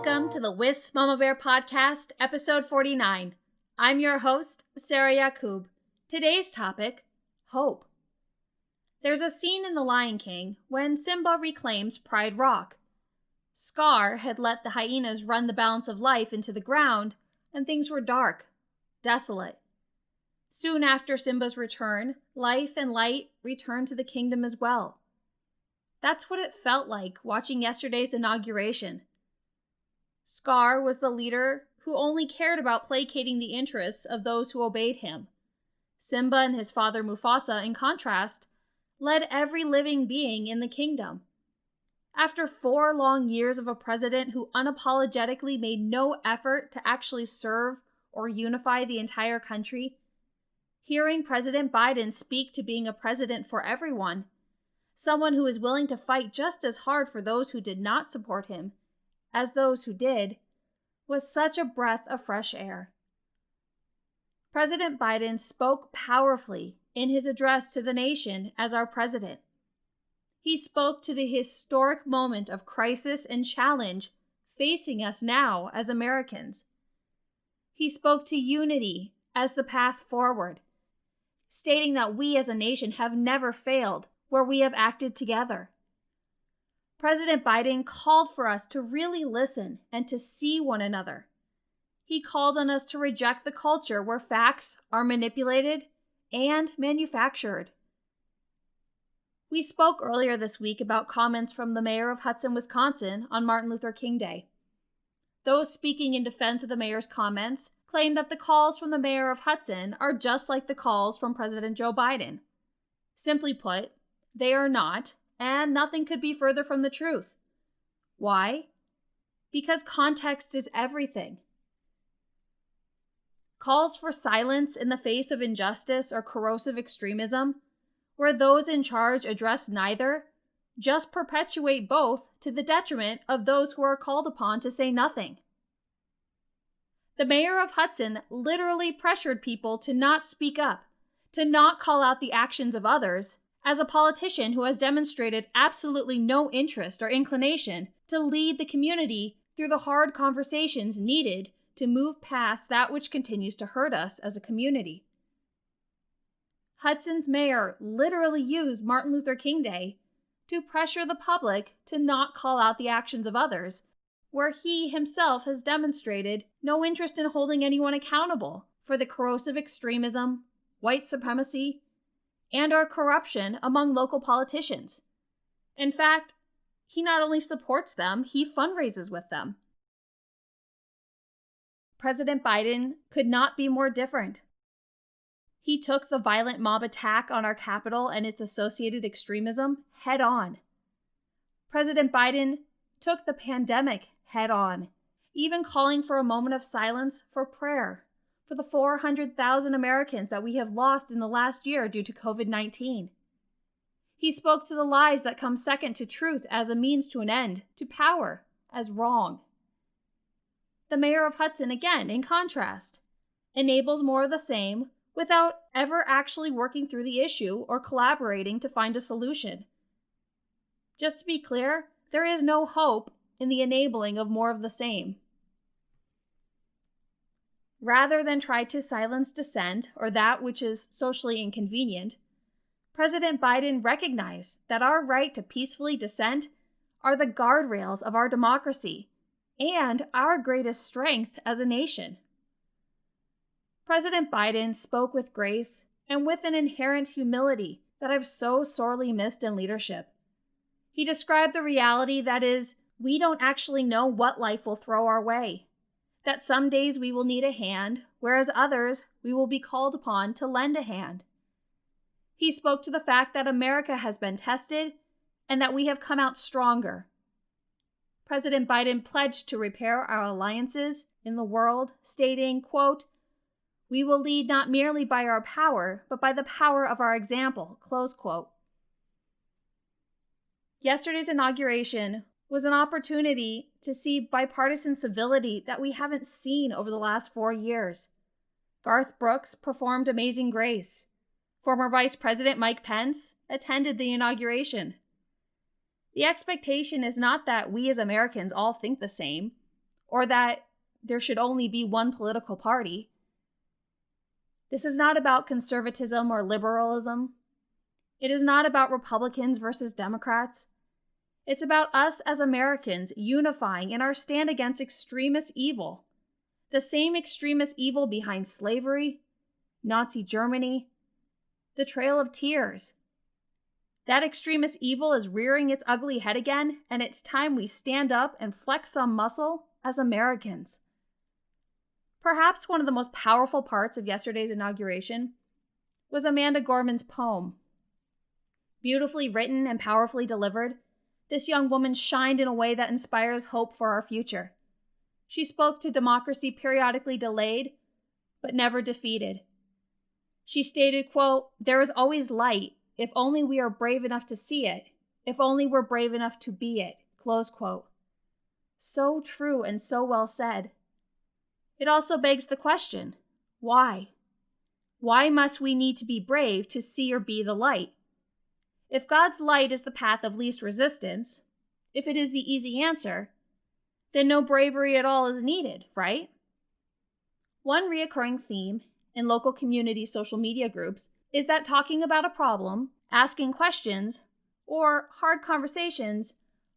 Welcome to the Wiss Mama Bear Podcast, episode 49. I'm your host, Sarah Yakub. Today's topic, hope. There's a scene in The Lion King when Simba reclaims Pride Rock. Scar had let the hyenas run the balance of life into the ground, and things were dark, desolate. Soon after Simba's return, life and light returned to the kingdom as well. That's what it felt like watching yesterday's inauguration. Scar was the leader who only cared about placating the interests of those who obeyed him. Simba and his father Mufasa, in contrast, led every living being in the kingdom. After 4 long years of a president who unapologetically made no effort to actually serve or unify the entire country, hearing President Biden speak to being a president for everyone, someone who is willing to fight just as hard for those who did not support him as those who did, was such a breath of fresh air. President Biden spoke powerfully in his address to the nation as our president. He spoke to the historic moment of crisis and challenge facing us now as Americans. He spoke to unity as the path forward, stating that we as a nation have never failed where we have acted together. President Biden called for us to really listen and to see one another. He called on us to reject the culture where facts are manipulated and manufactured. We spoke earlier this week about comments from the mayor of Hudson, Wisconsin on Martin Luther King Day. Those speaking in defense of the mayor's comments claim that the calls from the mayor of Hudson are just like the calls from President Joe Biden. Simply put, they are not, and nothing could be further from the truth. Why? Because context is everything. Calls for silence in the face of injustice or corrosive extremism, where those in charge address neither, just perpetuate both to the detriment of those who are called upon to say nothing. The mayor of Hudson literally pressured people to not speak up, to not call out the actions of others, as a politician who has demonstrated absolutely no interest or inclination to lead the community through the hard conversations needed to move past that which continues to hurt us as a community. Hudson's mayor literally used Martin Luther King Day to pressure the public to not call out the actions of others, where he himself has demonstrated no interest in holding anyone accountable for the corrosive extremism, white supremacy, and our corruption among local politicians. In fact, he not only supports them, he fundraises with them. President Biden could not be more different. He took the violent mob attack on our Capitol and its associated extremism head on. President Biden took the pandemic head on, even calling for a moment of silence for prayer for the 400,000 Americans that we have lost in the last year due to COVID-19. He spoke to the lies that come second to truth as a means to an end, to power as wrong. The mayor of Hudson, again, in contrast, enables more of the same without ever actually working through the issue or collaborating to find a solution. Just to be clear, there is no hope in the enabling of more of the same. Rather than try to silence dissent or that which is socially inconvenient, President Biden recognized that our right to peacefully dissent are the guardrails of our democracy and our greatest strength as a nation. President Biden spoke with grace and with an inherent humility that I've so sorely missed in leadership. He described the reality that is, we don't actually know what life will throw our way. That some days we will need a hand, whereas others we will be called upon to lend a hand. He spoke to the fact that America has been tested and that we have come out stronger. President Biden pledged to repair our alliances in the world, stating, quote, "We will lead not merely by our power, but by the power of our example," close quote. Yesterday's inauguration was an opportunity to see bipartisan civility that we haven't seen over the last 4 years. Garth Brooks performed Amazing Grace. Former Vice President Mike Pence attended the inauguration. The expectation is not that we as Americans all think the same, or that there should only be one political party. This is not about conservatism or liberalism. It is not about Republicans versus Democrats. It's about us as Americans unifying in our stand against extremist evil. The same extremist evil behind slavery, Nazi Germany, the Trail of Tears. That extremist evil is rearing its ugly head again, and it's time we stand up and flex some muscle as Americans. Perhaps one of the most powerful parts of yesterday's inauguration was Amanda Gorman's poem. Beautifully written and powerfully delivered, this young woman shined in a way that inspires hope for our future. She spoke to democracy periodically delayed, but never defeated. She stated, quote, "There is always light, if only we are brave enough to see it, if only we're brave enough to be it," close quote. So true and so well said. It also begs the question, why? Why must we need to be brave to see or be the light? If God's light is the path of least resistance, if it is the easy answer, then no bravery at all is needed, right? One reoccurring theme in local community social media groups is that talking about a problem, asking questions, or hard conversations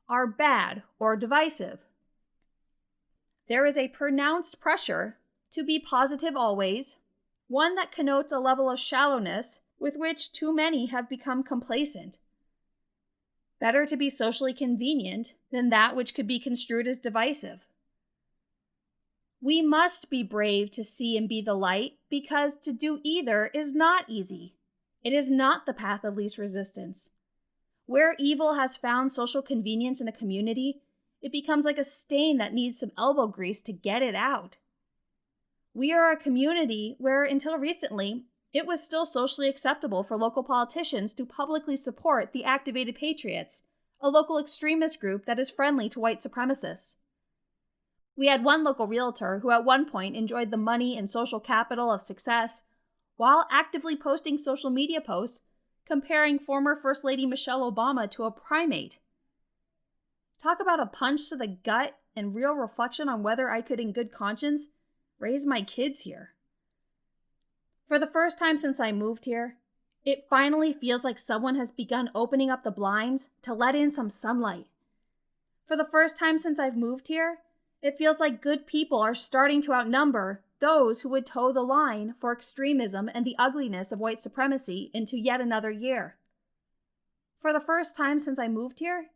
are bad or divisive. There is a pronounced pressure to be positive always, one that connotes a level of shallowness with which too many have become complacent. Better to be socially convenient than that which could be construed as divisive. We must be brave to see and be the light, because to do either is not easy. It is not the path of least resistance. Where evil has found social convenience in a community, it becomes like a stain that needs some elbow grease to get it out. We are a community where, until recently, it was still socially acceptable for local politicians to publicly support the Activated Patriots, a local extremist group that is friendly to white supremacists. We had one local realtor who at one point enjoyed the money and social capital of success while actively posting social media posts comparing former First Lady Michelle Obama to a primate. Talk about a punch to the gut and real reflection on whether I could in good conscience raise my kids here. For the first time since I moved here, it finally feels like someone has begun opening up the blinds to let in some sunlight. For the first time since I've moved here, it feels like good people are starting to outnumber those who would toe the line for extremism and the ugliness of white supremacy into yet another year. For the first time since I moved here,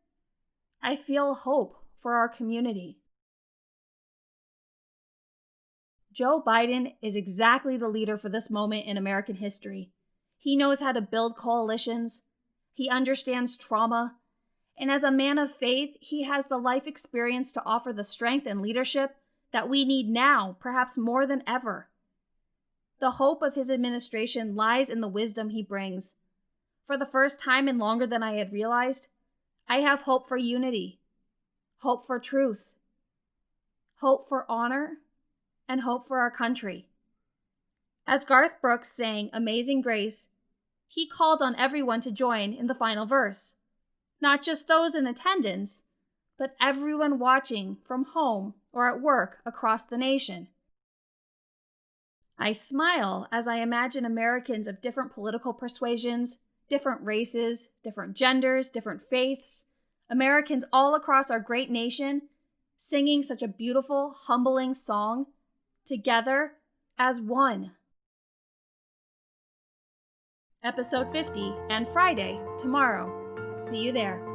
I feel hope for our community. Joe Biden is exactly the leader for this moment in American history. He knows how to build coalitions. He understands trauma. And as a man of faith, he has the life experience to offer the strength and leadership that we need now, perhaps more than ever. The hope of his administration lies in the wisdom he brings. For the first time and longer than I had realized, I have hope for unity, hope for truth, hope for honor, and hope for our country. As Garth Brooks sang Amazing Grace, he called on everyone to join in the final verse. Not just those in attendance, but everyone watching from home or at work across the nation. I smile as I imagine Americans of different political persuasions, different races, different genders, different faiths, Americans all across our great nation, singing such a beautiful, humbling song, together as one. Episode 50 and Friday, tomorrow. See you there.